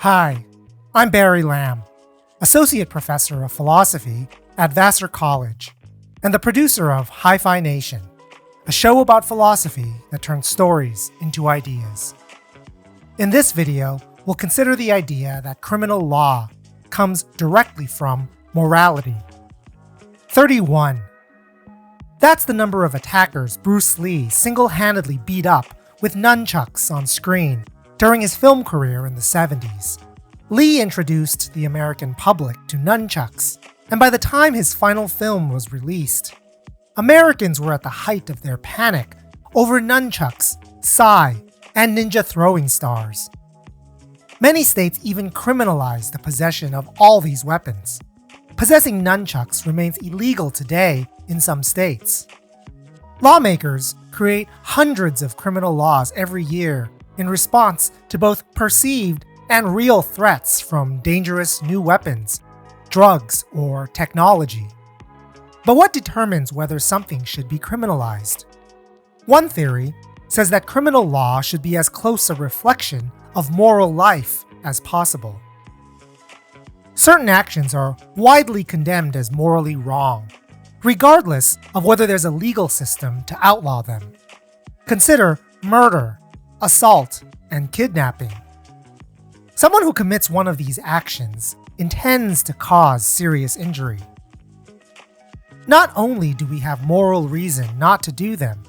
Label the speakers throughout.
Speaker 1: Hi, I'm Barry Lamb, Associate Professor of Philosophy at Vassar College, and the producer of Hi-Phi Nation, a show about philosophy that turns stories into ideas. In this video, we'll consider the idea that criminal law comes directly from morality. 31. That's the number of attackers Bruce Lee single-handedly beat up with nunchucks on screen during his film career in the 70s. Lee introduced the American public to nunchucks, and by the time his final film was released, Americans were at the height of their panic over nunchucks, sai, and ninja throwing stars. Many states even criminalized the possession of all these weapons. Possessing nunchucks remains illegal today in some states. Lawmakers create hundreds of criminal laws every year in response to both perceived and real threats from dangerous new weapons, drugs, or technology. But what determines whether something should be criminalized? One theory says that criminal law should be as close a reflection of moral life as possible. Certain actions are widely condemned as morally wrong, regardless of whether there's a legal system to outlaw them. Consider murder, assault, and kidnapping. Someone who commits one of these actions intends to cause serious injury. Not only do we have moral reason not to do them,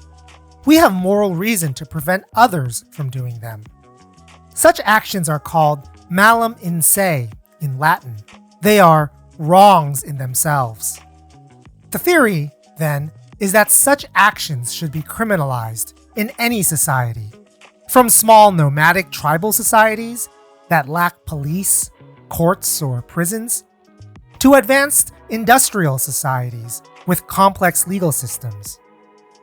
Speaker 1: we have moral reason to prevent others from doing them. Such actions are called malum in se in Latin. They are wrongs in themselves. The theory, then, is that such actions should be criminalized in any society, from small nomadic tribal societies that lack police, courts, or prisons, to advanced industrial societies with complex legal systems.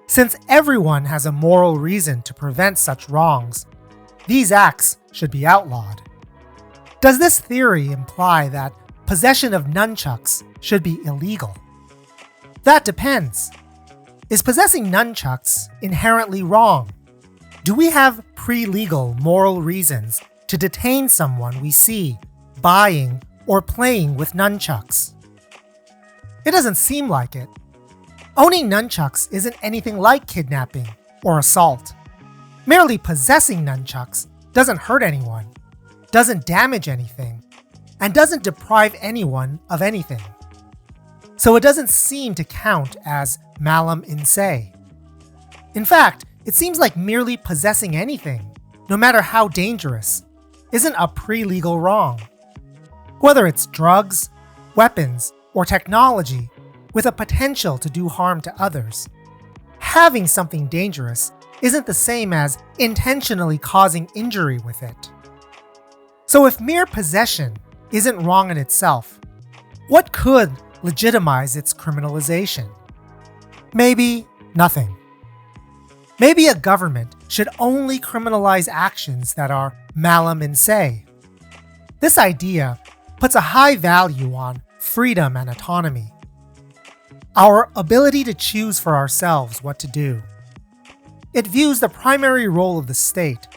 Speaker 1: Since everyone has a moral reason to prevent such wrongs, these acts should be outlawed. Does this theory imply that possession of nunchucks should be illegal? That depends. Is possessing nunchucks inherently wrong? Do we have pre-legal moral reasons to detain someone we see buying or playing with nunchucks? It doesn't seem like it. Owning nunchucks isn't anything like kidnapping or assault. Merely possessing nunchucks doesn't hurt anyone, doesn't damage anything, and doesn't deprive anyone of anything. So it doesn't seem to count as malum in se. In fact, it seems like merely possessing anything, no matter how dangerous, isn't a pre-legal wrong. Whether it's drugs, weapons, or technology with a potential to do harm to others, having something dangerous isn't the same as intentionally causing injury with it. So if mere possession isn't wrong in itself, what could legitimize its criminalization? Maybe nothing. Maybe a government should only criminalize actions that are malum in se. This idea puts a high value on freedom and autonomy, our ability to choose for ourselves what to do. It views the primary role of the state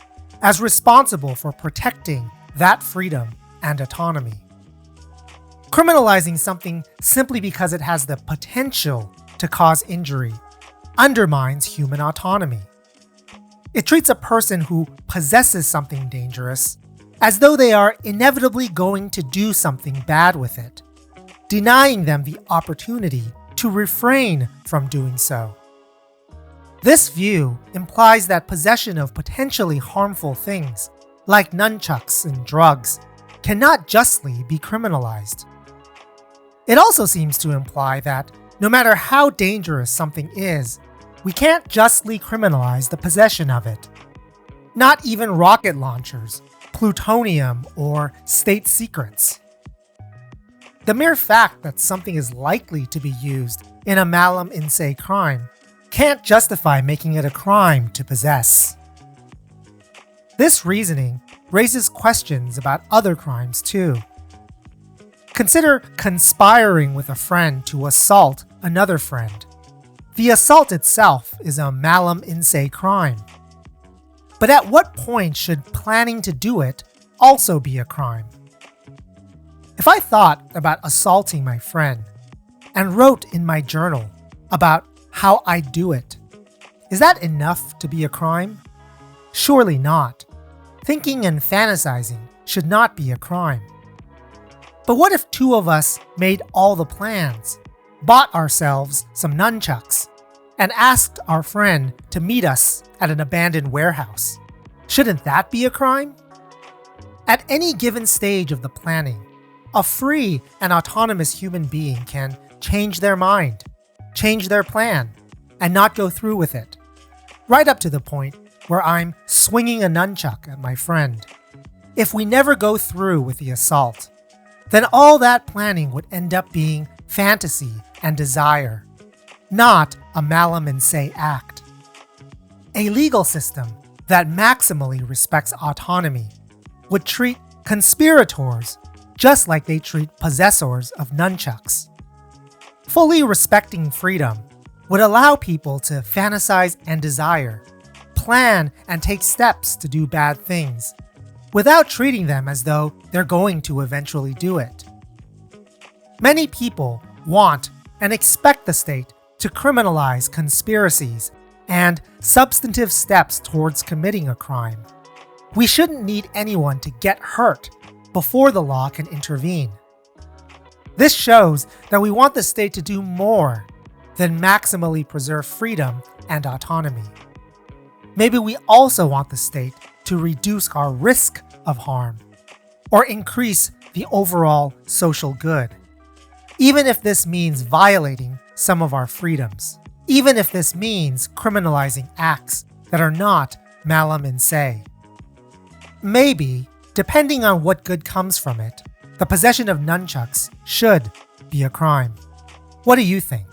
Speaker 1: as responsible for protecting that freedom and autonomy. Criminalizing something simply because it has the potential to cause injury undermines human autonomy. It treats a person who possesses something dangerous as though they are inevitably going to do something bad with it, denying them the opportunity to refrain from doing so. This view implies that possession of potentially harmful things, like nunchucks and drugs, cannot justly be criminalized. It also seems to imply that no matter how dangerous something is, we can't justly criminalize the possession of it. Not even rocket launchers, plutonium, or state secrets. The mere fact that something is likely to be used in a malum in se crime can't justify making it a crime to possess. This reasoning raises questions about other crimes too. Consider conspiring with a friend to assault another friend. The assault itself is a malum in se crime. But at what point should planning to do it also be a crime? If I thought about assaulting my friend and wrote in my journal about how I do it, is that enough to be a crime? Surely not. Thinking and fantasizing should not be a crime. But what if two of us made all the plans, bought ourselves some nunchucks, and asked our friend to meet us at an abandoned warehouse? Shouldn't that be a crime? At any given stage of the planning, a free and autonomous human being can change their mind, change their plan, and not go through with it. Right up to the point where I'm swinging a nunchuck at my friend. If we never go through with the assault, then all that planning would end up being fantasy and desire, not a malum in se act. A legal system that maximally respects autonomy would treat conspirators just like they treat possessors of nunchucks. Fully respecting freedom would allow people to fantasize and desire, plan and take steps to do bad things, without treating them as though they're going to eventually do it. Many people want and expect the state to criminalize conspiracies and substantive steps towards committing a crime. We shouldn't need anyone to get hurt before the law can intervene. This shows that we want the state to do more than maximally preserve freedom and autonomy. Maybe we also want the state to reduce our risk of harm or increase the overall social good, even if this means violating some of our freedoms, even if this means criminalizing acts that are not malum in se. Maybe, depending on what good comes from it, the possession of nunchucks should be a crime. What do you think?